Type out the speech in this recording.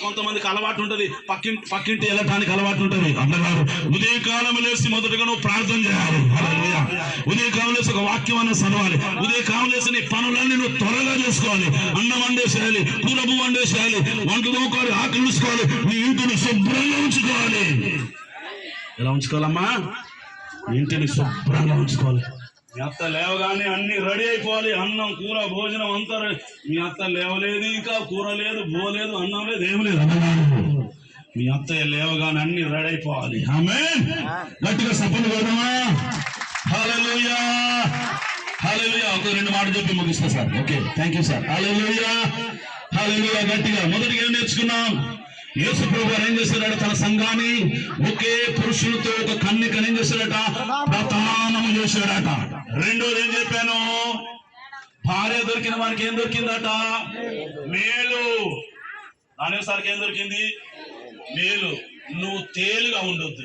కొంతమందికి అలవాటు ఉంటుంది, పక్కింటి వెళ్ళటానికి అలవాటు ఉంటుంది. అన్నగారు ఉదయకాలం లేసి మొదటగా నువ్వు ప్రార్థన చేయాలి. ఉదయకాలం లేసి ఒక వాక్యం అన్న చదవాలి. ఉదయకాలం లేసి నీ పనులన్నీ నువ్వు త్వరగా చేసుకోవాలి. అన్నం వండేసేయాలి, కూరబు వండేసేయాలి, వంటలు తోముకోవాలి, ఆకలి చూసుకోవాలి, నీ ఇంటిని శుభ్రంగా ఉంచుకోవాలి. ఎలా ఉంచుకోవాలమ్మా? ఇంటిని శుభ్రంగా ఉంచుకోవాలి. మీ అత్త లేవగానే అన్ని రెడీ అయిపోవాలి. అన్నం, కూర, భోజనం అంతా. మీ అత్త లేవలేదు, ఇంకా కూర లేదు, లేదు, అన్నం లేదు, ఏం లేదు. మీ అత్త లేవగానే అన్ని రెడీ అయిపోవాలి. ఆమేన్. గట్టిగా సపోర్ట్ కొడదామా? హల్లెలూయా, హల్లెలూయా. ఒక రెండు మాటలు చెప్పి ముగిస్తా sir. Okay, thank you sir. Hallelujah, hallelujah. గట్టిగా మొదటిగా ఏం నేర్చుకున్నాం? యేసు ప్రభు ఏం చేశాడట? తన సంఘాన్ని ఒకే పురుషులతో ఒక కన్యకను ఏం చేశాడట? ప్రధానము చేశాడట. రెండోది ఏం చెప్పాను? భార్య దొరికిన వానికి ఏం దొరికిందట? మేలు. అనేసరికి ఏం దొరికింది? మేలు. నువ్వు తేలుగా ఉండొద్దు.